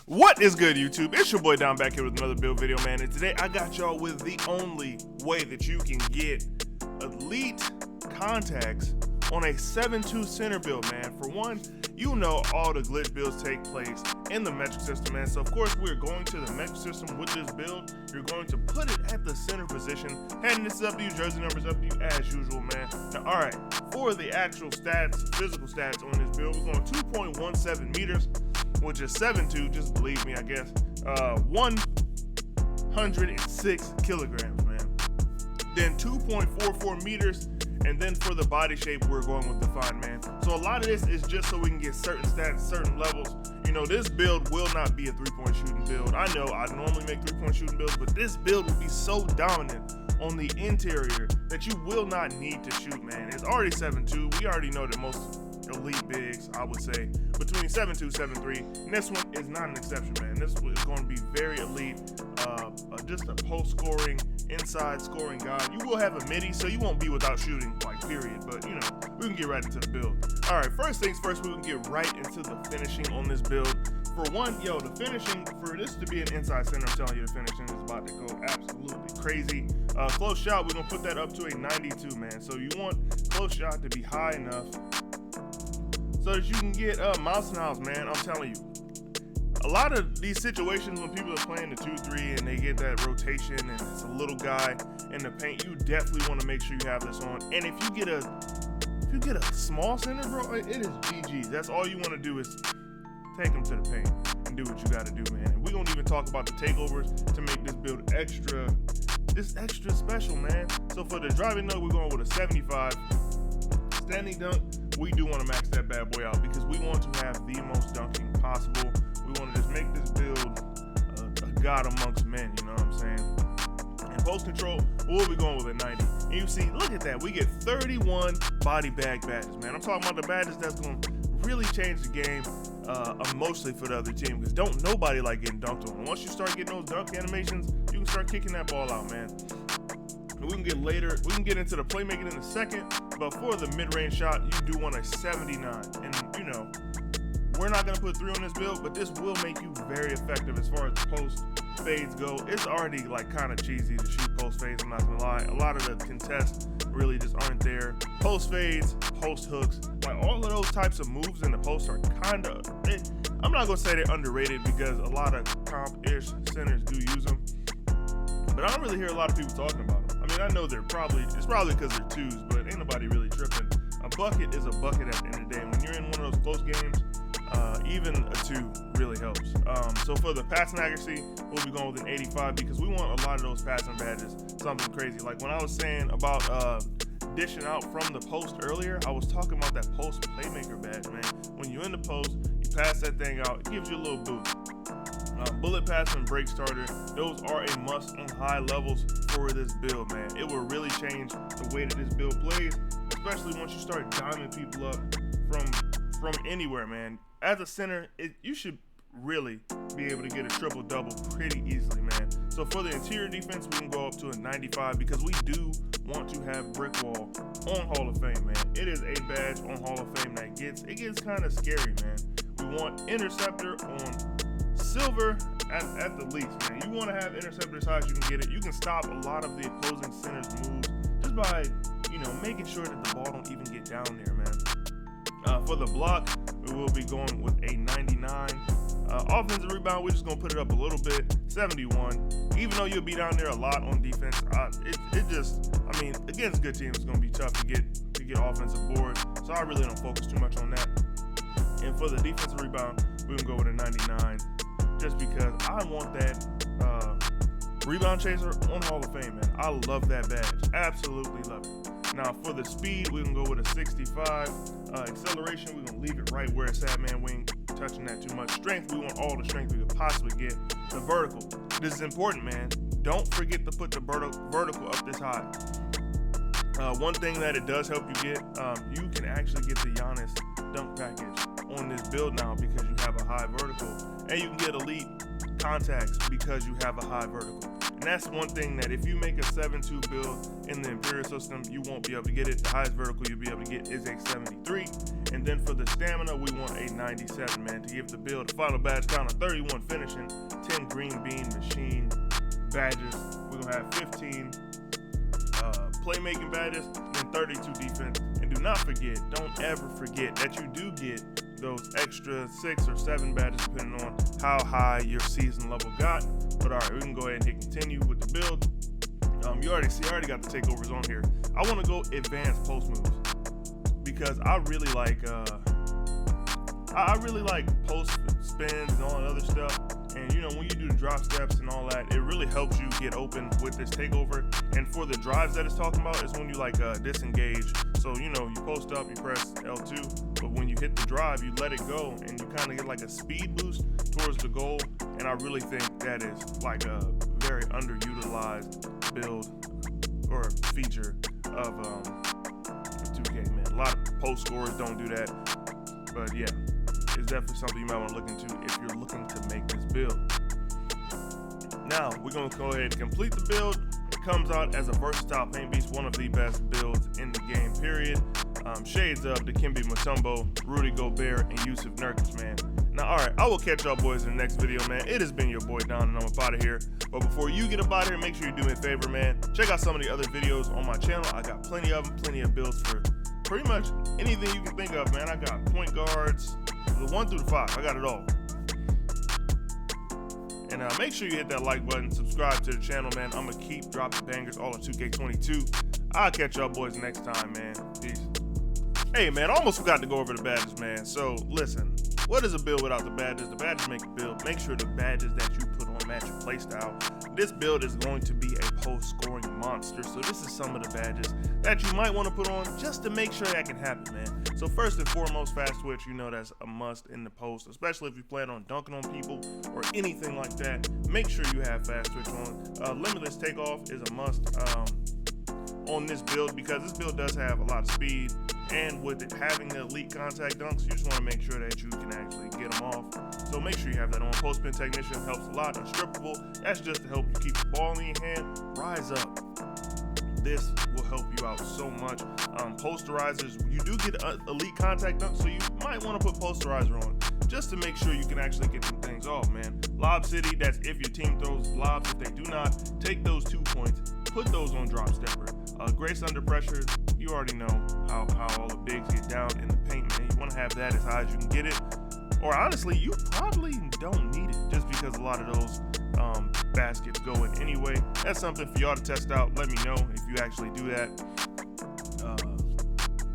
What is good, YouTube? It's your boy Don back here with another build video, man. And today I got y'all with the only way that you can get elite contacts on a 7-2 center build, man. For one, you know all the glitch builds take place in the metric system, man. So of course we're going to the metric system with this build. You're going to put it at the center position. And this is up to you, jersey numbers up to you as usual, man. Now, all right, for the actual stats, physical stats on this build, we're going 2.17 meters, which is 7'2", just believe me, I guess. 106 kilograms, man. Then 2.44 meters, and then for the body shape, we're going with defined, man. So a lot of this is just so we can get certain stats, certain levels. You know, this build will not be a three-point shooting build. I know I normally make three-point shooting builds, but this build will be so dominant on the interior that you will not need to shoot, man. It's already 7'2". We already know that most elite bigs, I would say, between 7'2", 7'3", and this one is not an exception, man. This is going to be very elite, just a post-scoring, inside scoring guy. You will have a midi, so you won't be without shooting, like, period, but, you know, we can get right into the build. All right, first things first, we can get right into the finishing on this build. For one, yo, the finishing, for this to be an inside center, I'm telling you, the finishing is about to go absolutely crazy. Close shot, we're going to put that up to a 92, man. So you want close shot to be high enough so that you can get mouse and house, man. I'm telling you, a lot of these situations when people are playing the 2-3 and they get that rotation and it's a little guy in the paint, you definitely want to make sure you have this on. And if you get a small center, bro, it is GG's. That's all you want to do is take them to the paint and do what you got to do, man. And we don't even talk about the takeovers to make this build extra special, man. So for the driving dunk, we're going with a 75. Standing dunk, we do want to max that bad boy out because we want to have the most dunking possible. We want to just make this build a god amongst men, you know what I'm saying? And post control, we'll be going with a 90. And you see, look at that, we get 31 body bag badges, man. I'm talking about the badges that's going to really change the game emotionally for the other team, because don't nobody like getting dunked on. And once you start getting those dunk animations, you can start kicking that ball out, man. We can get into the playmaking in a second, but for the mid-range shot, you do want a 79. And you know, we're not gonna put 3 on this build, but this will make you very effective as far as post fades go. It's already like kind of cheesy to shoot post fades, I'm not gonna lie. A lot of the contests really just aren't there. Post fades, post hooks, like all of those types of moves in the post are kind of, I'm not gonna say they're underrated because a lot of comp-ish centers do use them, but I don't really hear a lot of people talking about them. I mean, I know it's probably because they're twos, but ain't nobody really tripping. A bucket is a bucket at the end of the day. When you're in one of those close games, even a 2 really helps. So for the passing accuracy, we'll be going with an 85 because we want a lot of those passing badges, something crazy. Like when I was saying about dishing out from the post earlier, I was talking about that post playmaker badge, man. When you're in the post, you pass that thing out, it gives you a little boost. Bullet pass and break starter, those are a must on high levels for this build, man. It will really change the way that this build plays, especially once you start diming people up from anywhere, man. As a center, you should really be able to get a triple-double pretty easily, man. So for the interior defense, we can go up to a 95 because we do want to have brick wall on Hall of Fame, man. It is a badge on Hall of Fame that gets kind of scary, man. We want interceptor on silver at the least, man. You want to have interceptor as high as you can get it. You can stop a lot of the opposing center's moves just by, you know, making sure that the ball don't even get down there, man. For the block, we will be going with a 99. Offensive rebound, we're just going to put it up a little bit, 71. Even though you'll be down there a lot on defense, I mean, against good teams, it's going to be tough to get offensive boards, so I really don't focus too much on that. And for the defensive rebound, we can go with a 99. Just because I want that rebound chaser on Hall of Fame, man. I love that badge. Absolutely love it. Now, for the speed, we can go with a 65. Acceleration, we're going to leave it right where it's at, man. We ain't touching that too much. Strength, we want all the strength we could possibly get. The vertical, this is important, man. Don't forget to put the vertical up this high. One thing that it does help you get, you can actually get the Giannis dunk package on this build now because you have a high vertical, and you can get elite contacts because you have a high vertical. And that's one thing that if you make a 7-2 build in the Imperial system, you won't be able to get it. The highest vertical you'll be able to get is a 73. And then for the stamina, we want a 97, man, to give the build a final badge count of 31 finishing, 10 green bean machine badges. We're gonna have 15 playmaking badges, and then 32 defense. And do not forget, don't ever forget that you do get those extra 6 or 7 badges depending on how high your season level got. But all right, we can go ahead and hit continue with the build. You already see, I already got the takeovers on here. I want to go advanced post moves because I really like post spins and all that other stuff. And you know, when you do the drop steps and all that, it really helps you get open with this takeover. And for the drives that it's talking about, is when you like disengage. So you know, you post up, you press L2, but when you hit the drive, you let it go, and you kind of get like a speed boost towards the goal. And I really think that is like a very underutilized build or feature of 2K, man. A lot of post scorers don't do that, but yeah, it's definitely something you might want to look into if you're looking to make this build. Now we're going to go ahead and complete the build. It comes out as a versatile paint beast, one of the best builds in the game, period. Shades of Dikembe Mutombo, Rudy Gobert, and Yusuf Nurkic, man. Now, all right, I will catch y'all boys in the next video, man. It has been your boy Don, and I'm up out of here. But before you get up out of here, make sure you do me a favor, man. Check out some of the other videos on my channel. I got plenty of them, plenty of builds for pretty much anything you can think of, man. I got point guards, the 1 through the 5. I got it all. And make sure you hit that like button, subscribe to the channel, man. I'm going to keep dropping bangers all of 2K22. I'll catch y'all boys next time, man. Peace. Hey, man, I almost forgot to go over the badges, man. So, listen, what is a build without the badges? The badges make a build. Make sure the badges that you put on match your playstyle. This build is going to be a post-scoring monster. So this is some of the badges that you might want to put on just to make sure that can happen, man. So first and foremost, fast switch, you know that's a must in the post, especially if you plan on dunking on people or anything like that. Make sure you have fast switch on. Limitless takeoff is a must on this build because this build does have a lot of speed, and with it having the elite contact dunks, you just want to make sure that you can actually get them off. So make sure you have that on. Post spin technician helps a lot. Unstrippable, that's just to help you keep the ball in your hand. Rise up, this will help you out so much. Posterizers, you do get elite contact dunks, so you might want to put posterizer on just to make sure you can actually get some things off, man. Lob City, that's if your team throws lobs. If they do not, take those 2 points, put those on drop stepper. Grace under pressure, you already know how all the bigs get down in the paint, man. You want to have that as high as you can get it. Or honestly, you probably don't need it just because a lot of those baskets go in anyway. That's something for y'all to test out. Let me know if you actually do that.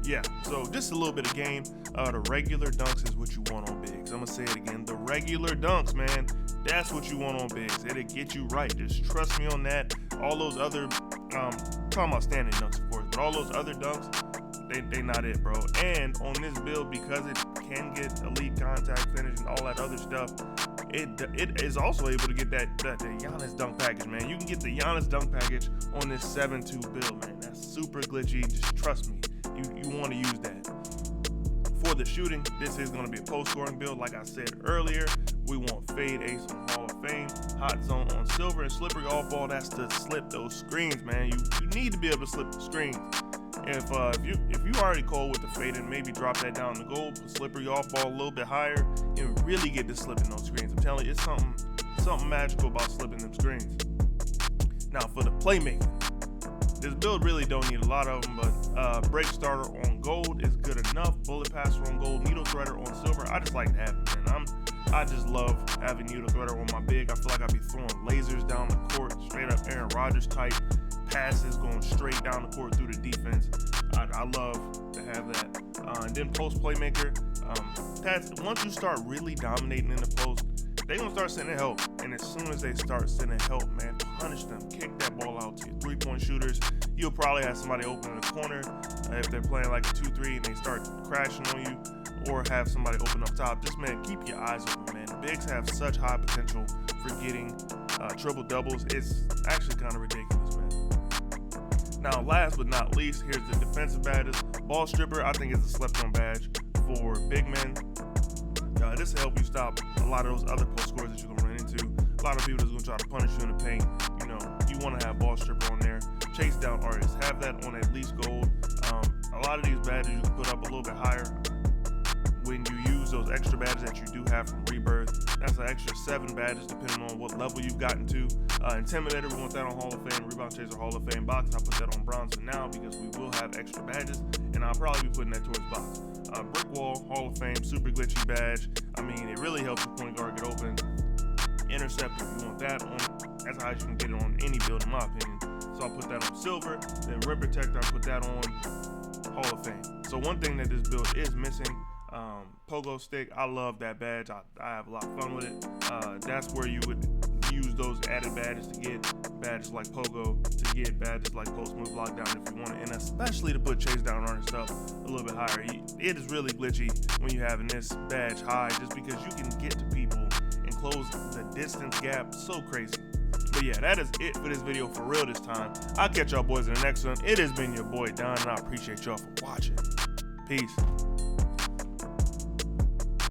Yeah, so just a little bit of game. The regular dunks is what you want on bigs. I'm gonna say it again, the regular dunks, man, that's what you want on bigs. It'll get you right, just trust me on that. All those other talking about standing dunks, of course, but all those other dunks, they not it, bro. And on this build, because it can get elite contact finish and all that other stuff, it is also able to get the Giannis dunk package, man. You can get the Giannis dunk package on this 7-2 build, man. That's super glitchy, just trust me. You want to use that. For the shooting, this is going to be a post-scoring build. Like I said earlier, we want fade ace on Hall of Fame, hot zone on silver, and slippery off ball. That's to slip those screens, man. You need to be able to slip the screens. If you already cold with the fade and maybe drop that down the goal, put slippery off ball a little bit higher, and really get to slipping those screens. I'm telling you, it's something magical about slipping them screens. Now for the playmaking, this build really don't need a lot of them, but break starter on gold is good enough. Bullet passer on gold, needle threader on silver. I just like to have it, man. I just love having needle threader on my big. I feel like I'd be throwing lasers down the court, straight up Aaron Rodgers type passes going straight down the court through the defense. I love to have that. And then post playmaker, that's once you start really dominating in the post, they're gonna start sending help. And as soon as they start sending help, man, punish them, kick that ball out to your 3-point shooters. You'll probably have somebody open in the corner if they're playing like a 2-3 and they start crashing on you, or have somebody open up top. Just, man, keep your eyes open, man. The bigs have such high potential for getting triple doubles. It's actually kind of ridiculous, man. Now, last but not least, here's the defensive badges. Ball stripper, I think, is a slept-on badge for big men. This will help you stop a lot of those other post scores that you're gonna run into. A lot of people that's gonna try to punish you in the paint, you know, you want to have ball stripper on there. Chase down artists, have that on at least gold. A lot of these badges you can put up a little bit higher when you use those extra badges that you do have from Rebirth. That's an extra 7 badges depending on what level you've gotten to. Intimidator, we want that on Hall of Fame. Rebound Chaser, Hall of Fame. Box, I put that on bronze for now because we will have extra badges, and I'll probably be putting that towards box. Brick Wall, Hall of Fame, super glitchy badge. I mean, it really helps the point guard get open. Intercept, if you want that on, that's how you can get it on any build in my opinion. So I'll put that on silver. Then Rim Protector, I put that on Hall of Fame. So one thing that this build is missing, pogo stick. I love that badge. I have a lot of fun with it. That's where you would use those added badges to get badges like pogo, to get badges like post move lockdown if you want it, and especially to put chase down artist up a little bit higher. It is really glitchy when you having this badge high, just because you can get to people and close the distance gap so crazy. But yeah, that is it for this video for real this time. I'll catch y'all boys in the next one. It has been your boy Don, and I appreciate y'all for watching. Peace.